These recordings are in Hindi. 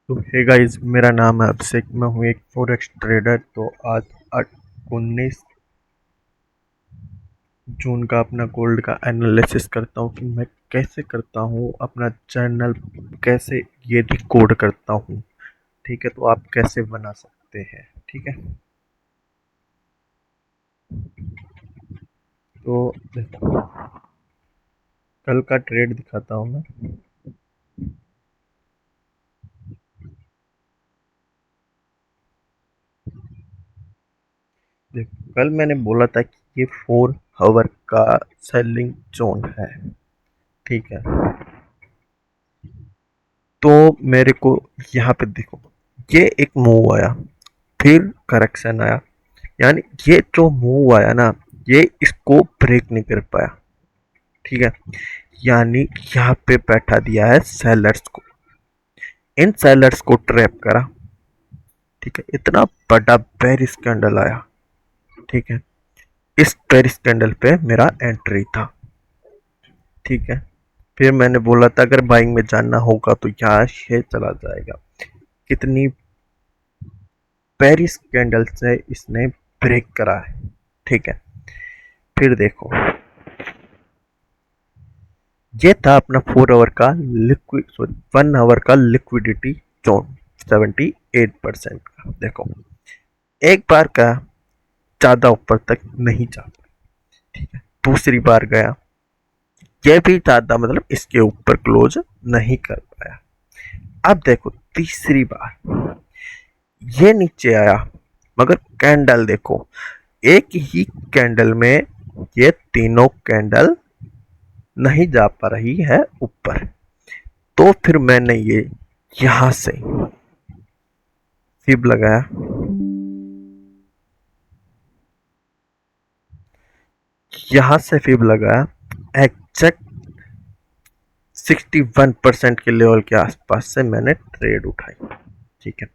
तो हे गाइस, मेरा नाम है अभिषेक। मैं हूँ एक फॉरेक्स ट्रेडर। तो आज 19 जून का अपना गोल्ड का एनालिसिस करता हूँ कि मैं कैसे करता हूँ, अपना जर्नल कैसे ये रिकॉर्ड करता हूँ। ठीक है, तो आप कैसे बना सकते हैं। ठीक है, तो देखो, कल का ट्रेड दिखाता हूँ मैं। देखो, कल मैंने बोला था कि ये 4 आवर का सेलिंग जोन है। ठीक है, तो मेरे को यहाँ पे देखो, ये एक मूव आया, फिर करेक्शन आया। यानी ये जो मूव आया ना, ये इसको ब्रेक नहीं कर पाया। ठीक है, यानी यहाँ पे बैठा दिया है सेलर्स को, इन सेलर्स को ट्रैप करा। ठीक है, इतना बड़ा बेरिश कैंडल आया। ठीक है, इस बेरिश कैंडल पे मेरा एंट्री था। ठीक है, फिर मैंने बोला था अगर बाइंग में जानना होगा तो यहाँ से चला जाएगा। कितनी पेरिस कैंडल से इसने ब्रेक करा है। ठीक है, फिर देखो, ये था अपना 4 आवर का लिक्विड, सॉरी 1 आवर का लिक्विडिटी जोन, 78% का। देखो, एक बार का ज्यादा ऊपर तक नहीं जा पाया। ठीक है, दूसरी बार गया, ये भी ज्यादा मतलब इसके ऊपर क्लोज नहीं कर पाया। अब देखो, तीसरी बार ये नीचे आया, मगर कैंडल देखो, एक ही कैंडल में ये तीनों कैंडल नहीं जा पा रही है ऊपर। तो फिर मैंने ये यहां से फिब लगाया। यहां से फिब लगाया, एग्जैक्ट 61% के लेवल के आसपास से मैंने ट्रेड उठाई। ठीक है,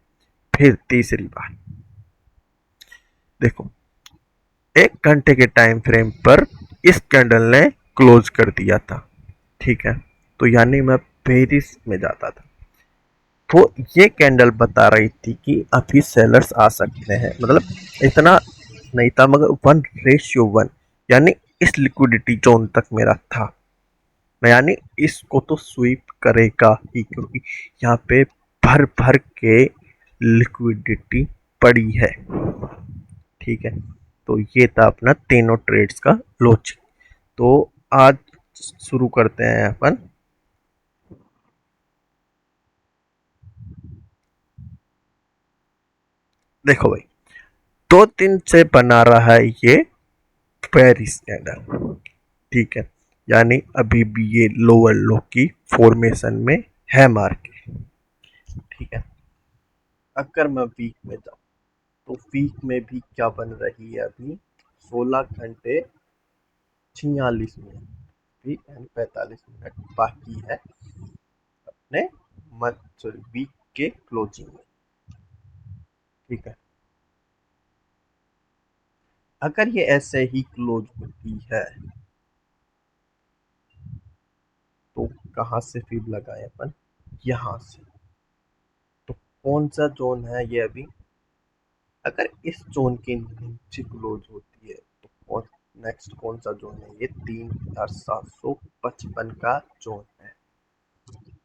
फिर तीसरी बार देखो, 1 घंटे के टाइम फ्रेम पर इस कैंडल ने क्लोज कर दिया था। ठीक है, तो यानी मैं पेरिस में जाता था। तो ये कैंडल बता रही थी कि अभी सेलर्स आ सकते हैं, मतलब इतना नहीं था, मगर 1:1, यानी इस लिक्विडिटी जोन तक मेरा था। मैं यानी इसको तो स्वीप करेगा ही, क्योंकि यहाँ पे भर भर के लिक्विडिटी पड़ी है। ठीक है, तो ये था अपना तीनों ट्रेड्स का लॉजिक। तो आज शुरू करते हैं अपन। देखो भाई, 2 दिन से बना रहा है ये पेरिस कैंडल। ठीक है, यानी अभी भी ये लोअर लो की फॉर्मेशन में है मार्केट। ठीक है, अगर मैं वीक में जाऊं तो वीक में भी क्या बन रही है अभी, 16 घंटे 46 मिनट भी एंड 45 मिनट बाकी है अपने मंथ, सॉरी वीक के क्लोजिंग में। ठीक है, अगर ये ऐसे ही क्लोज होती है तो कहाँ से फीड लगाए अपन, यहाँ से। तो कौन सा जोन है ये अभी, अगर इस जोन के नीचे क्लोज होती है तो कौन, नेक्स्ट कौन सा जोन है, ये 3755 का जोन है।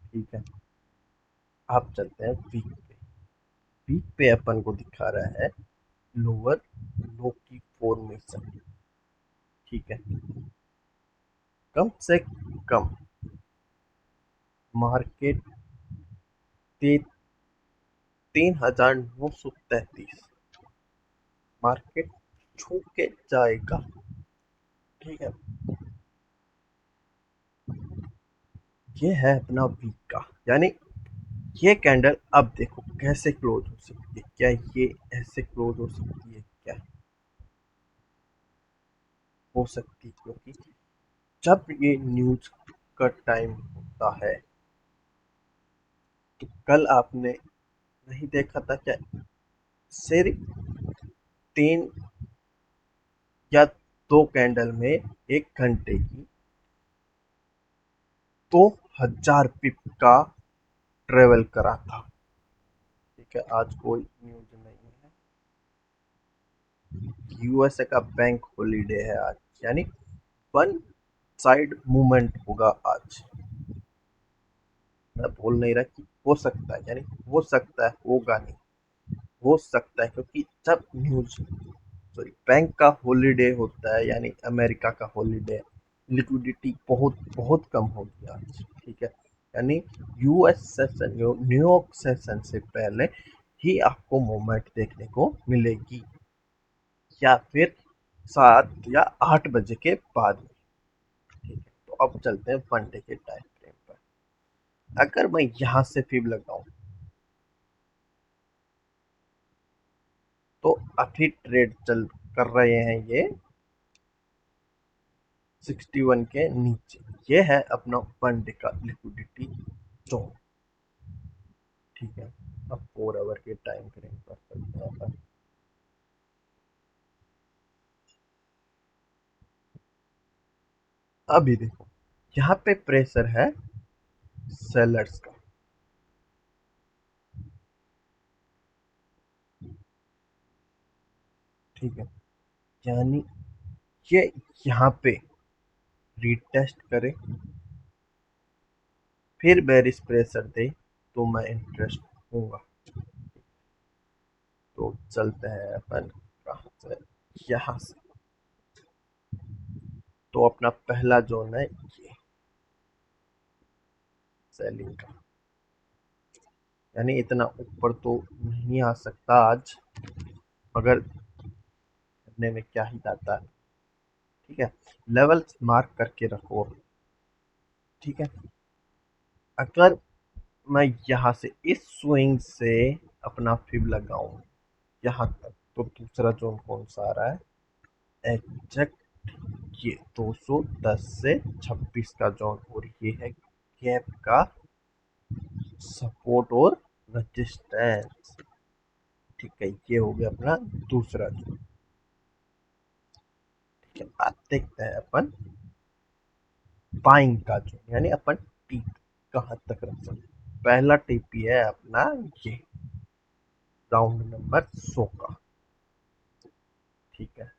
ठीक है, आप चलते हैं वीक पे। वीक पे अपन को दिखा रहा है लोअर लो की फॉर्मेशन। ठीक है, कम से कम मार्केट 3933 मार्केट छू के जाएगा। ठीक है, ये है अपना वीक का, यानी ये कैंडल अब देखो कैसे क्लोज हो सकती है। क्या ये ऐसे क्लोज हो सकती है? क्या हो सकती है? क्योंकि जब ये न्यूज का टाइम होता है, तो कल आपने नहीं देखा था क्या, सिर्फ 3 या 2 कैंडल में 1 घंटे की 2000 पिप का ट्रेवल करा था। ठीक है, आज कोई न्यूज नहीं है। यूएसए का बैंक हॉलीडे है आज, यानी वन साइड मूवमेंट होगा आज। मैं बोल नहीं रहा कि हो सकता है, यानी हो सकता है, होगा नहीं, हो सकता है, क्योंकि जब न्यूज सॉरी बैंक का हॉलीडे होता है यानी अमेरिका का हॉलीडे, लिक्विडिटी बहुत बहुत कम होगी आज। ठीक है, यानी यूएस सेशन, न्यूयॉर्क सेशन से पहले ही आपको मूवमेंट देखने को मिलेगी, या फिर 7 या 8 बजे के बाद में। ठीक है, तो अब चलते हैं वन डे के टाइम फ्रेम पर। अगर मैं यहाँ से फिब लगाऊं तो अभी ट्रेड चल कर रहे हैं ये 61 के नीचे। ये है अपना वन डे का लिक्विडिटी जोन। ठीक है, अब 4 आवर के टाइम फ्रेम पर चलते हैं अपन। अभी देखो, यहाँ पे प्रेशर है सेलर्स का। ठीक है, यानी ये यहाँ पे रीटेस्ट करे, फिर बेरिश प्रेशर दे, तो मैं इंटरेस्ट होऊंगा। तो चलते हैं अपन कहाँ से, यहाँ से। तो अपना पहला जोन है ये सेलिंग का, यानी इतना ऊपर तो नहीं आ सकता आज, मगर करने में क्या ही जाता है। ठीक है, लेवल्स मार्क करके रखो। ठीक है, अगर मैं यहाँ से इस स्विंग से अपना फिब लगाऊं यहाँ तक, तो दूसरा जोन कौन सा आ रहा है, एग्जैक्ट ये 210 से 26 का जोन, और ये है गैप का सपोर्ट और रेजिस्टेंस। ठीक है, ये हो गया अपना दूसरा जोन। ठीक है, अब देखते हैं अपन बाइंग का जोन, यानी अपन टीप कहाँ तक रख सकते। पहला टीप ही है अपना ये राउंड नंबर 100 का। ठीक है,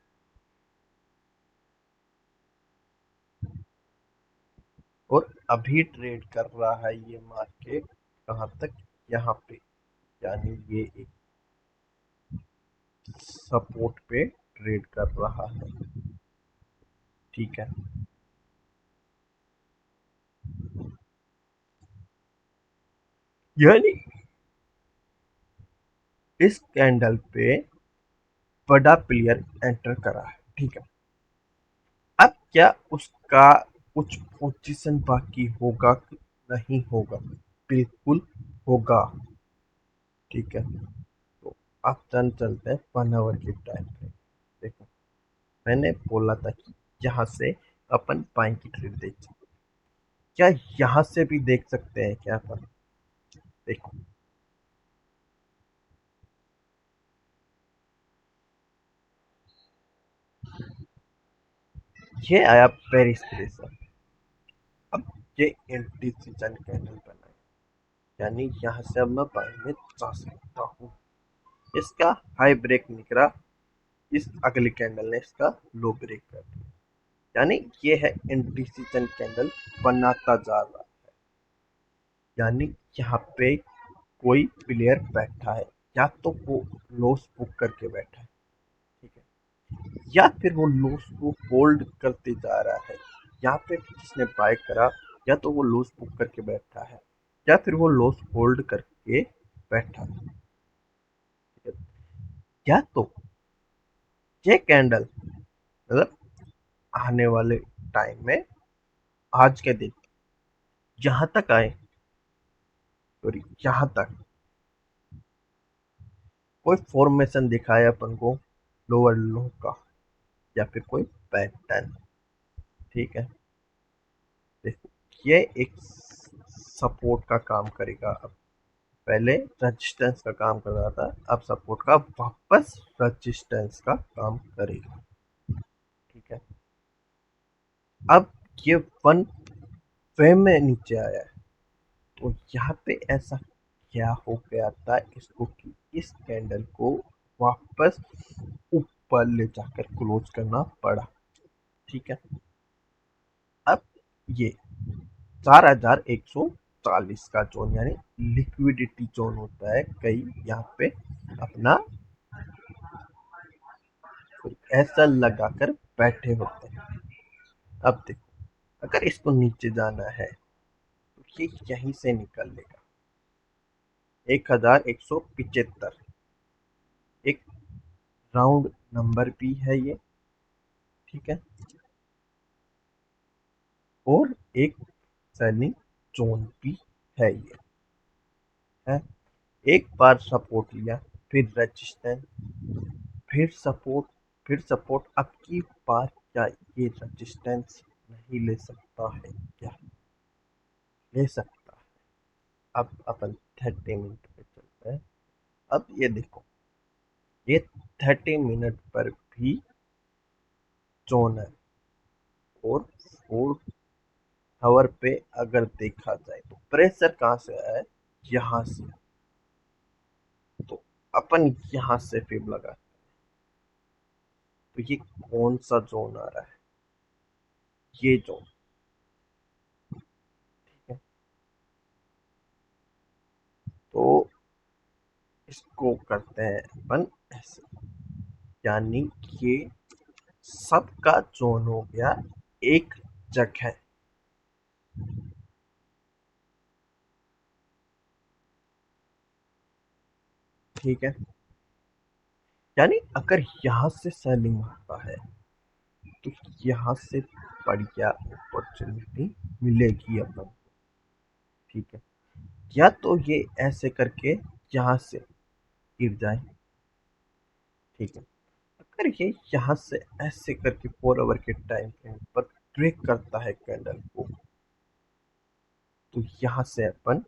और अभी ट्रेड कर रहा है ये मार्केट कहाँ तक, यहाँ पे, यानी ये एक सपोर्ट पे ट्रेड कर रहा है। ठीक है, यानी इस कैंडल पे बड़ा प्लेयर एंटर करा है। ठीक है, अब क्या उसका कुछ पोजीशन बाकी होगा कि नहीं होगा, बिल्कुल होगा। ठीक है, तो अब चलते हैं 1 आवर के टाइम पे। देखो, मैंने बोला था कि यहाँ से अपन बाइंग की ट्रेड देख सकते, क्या यहाँ से भी देख सकते हैं क्या अपन। देखो, ये आया पेरिस प्रेशर। अब ये एंटी सीजन कैंडल बना है, यानी यहाँ से अब मैं बाइंग में जा सकता हूँ। इसका हाई ब्रेक निकला, इस अगली कैंडल ने इसका लो ब्रेक कर दिया, यानी ये है इंडिसीजन कैंडल बनाता जा रहा है। यानी यहाँ पे कोई प्लेयर बैठा है, या तो वो लॉस बुक करके बैठा है। ठीक है, या फिर वो लॉस को होल्ड करते जा रहा है। यहाँ पे जिसने बाय करा, या तो वो लॉस बुक करके बैठा है, या फिर वो लॉस होल्ड करके बैठा है। ठीक है, या तो ये कैंडल मतलब आने वाले टाइम में, आज के दिन यहाँ तक आए, सॉरी यहाँ तक कोई फॉर्मेशन दिखाए अपन को लोअर लो का, या फिर कोई पैटर्न। ठीक है, देखो, ये एक सपोर्ट का काम करेगा। अब पहले रेजिस्टेंस का काम कर रहा था, अब सपोर्ट का वापस रेजिस्टेंस का काम करेगा। ठीक है, अब ये वन वे में नीचे आया है, तो यहाँ पे ऐसा क्या हो गया था इसको कि इस कैंडल को वापस ऊपर ले जाकर क्लोज करना पड़ा। ठीक है, अब ये 4140 का जोन यानी लिक्विडिटी जोन होता है, कई यहाँ पे अपना ऐसा लगाकर बैठे होते हैं। अब देखो, अगर इसको नीचे जाना है तो ये यहीं से निकल लेगा। 1175 एक राउंड नंबर भी है ये। ठीक है, और एक सेलिंग जोन भी है ये है। एक बार सपोर्ट लिया, फिर रेजिस्टेंस, फिर सपोर्ट, फिर सपोर्ट। अब की बार क्या ये रेजिस्टेंस नहीं ले सकता है? क्या ले सकता है? अब अपन 30 मिनट पे चलते हैं। अब ये देखो, ये 30 मिनट पर भी जोन है, और 4 आवर पे अगर देखा जाए तो प्रेशर कहाँ से आया है? यहाँ से। तो अपन यहाँ से फिर लगा, तो ये कौन सा जोन आ रहा है? ये जोन। ठीक है, तो इसको करते हैं अपन ऐसे, यानी ये सबका जोन हो गया एक जगह। ठीक है, यानी अगर यहाँ से सेलिंग मारता है तो यहाँ से बढ़िया अपॉर्चुनिटी मिलेगी अपन। ठीक है, या तो ये ऐसे करके यहाँ से गिर जाए। ठीक है, अगर ये यहाँ से ऐसे करके 4 आवर के टाइम फ्रेम पर ब्रेक करता है कैंडल को, तो यहाँ से अपन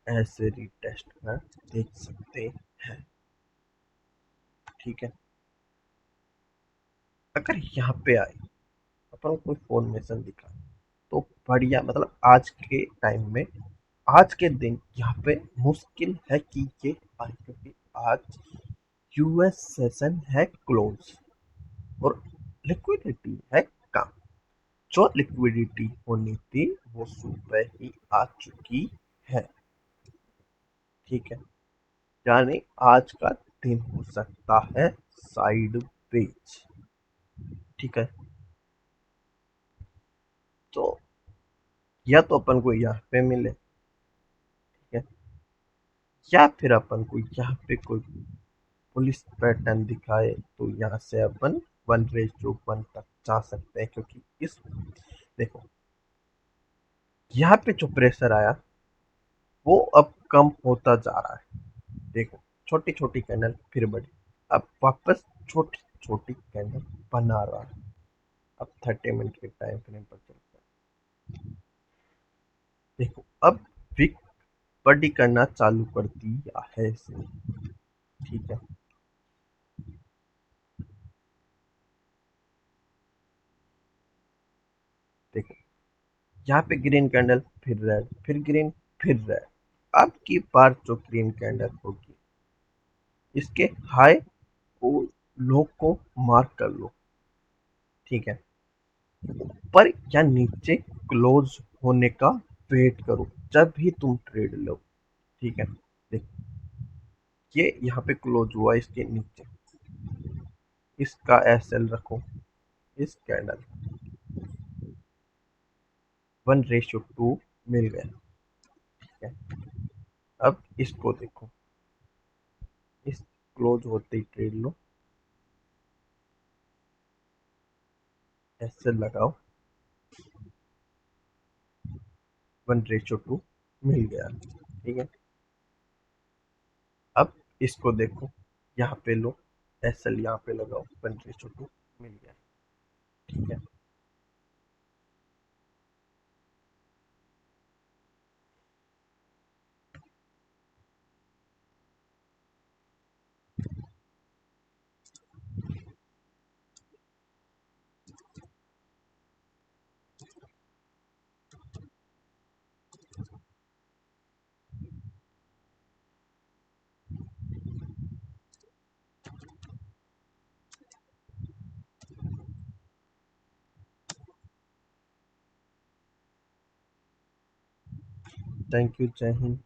ऐसे रिटेस्ट कर देख सकते हैं। ठीक है, अगर यहाँ पे आए, अपन कोई फॉर्मेशन दिखा, तो बढ़िया, मतलब आज के टाइम में, आज के दिन यहाँ पे मुश्किल है कि ये आए, क्योंकि आज यूएस सेशन है क्लोज और लिक्विडिटी है कम। जो लिक्विडिटी होनी थी वो सुबह ही आ चुकी है। ठीक है, यानी आज का दिन हो सकता है साइड वेज। ठीक है, तो या तो अपन को यहाँ पे मिले, ठीक है, या फिर अपन को यहाँ पे कोई पुलिस पैटर्न दिखाए, तो यहाँ से अपन 1:1 तक जा सकते हैं, क्योंकि इस देखो, यहाँ पे जो प्रेशर आया वो अब कम होता जा रहा है। देखो, छोटी छोटी कैंडल फिर बड़ी, अब वापस छोटी छोटी कैंडल बना रहा है। अब 30 मिनट के टाइम फ्रेम पर चलता है। देखो, अब विक बड़ी करना चालू कर दिया है इसने। ठीक है, देखो, यहाँ पे ग्रीन कैंडल, फिर रेड, फिर ग्रीन, फिर रेड। अब की बार जो ग्रीन कैंडल होगी, इसके हाई को, लो को मार्क कर लो। ठीक है, ऊपर या नीचे क्लोज होने का वेट करो जब भी तुम ट्रेड लो। ठीक है, देखो, ये यहाँ पे क्लोज हुआ इसके नीचे, इसका एसएल रखो, इस कैंडल 1:2 मिल गया। ठीक है, अब इसको देखो, इस क्लोज होते ही ट्रेड लो, एसएल लगाओ, 1:2 मिल गया। ठीक है, अब इसको देखो, यहाँ पे लो, एसएल यहाँ पे लगाओ, 1:2 मिल गया। ठीक है, थैंक यू, जय हिंद।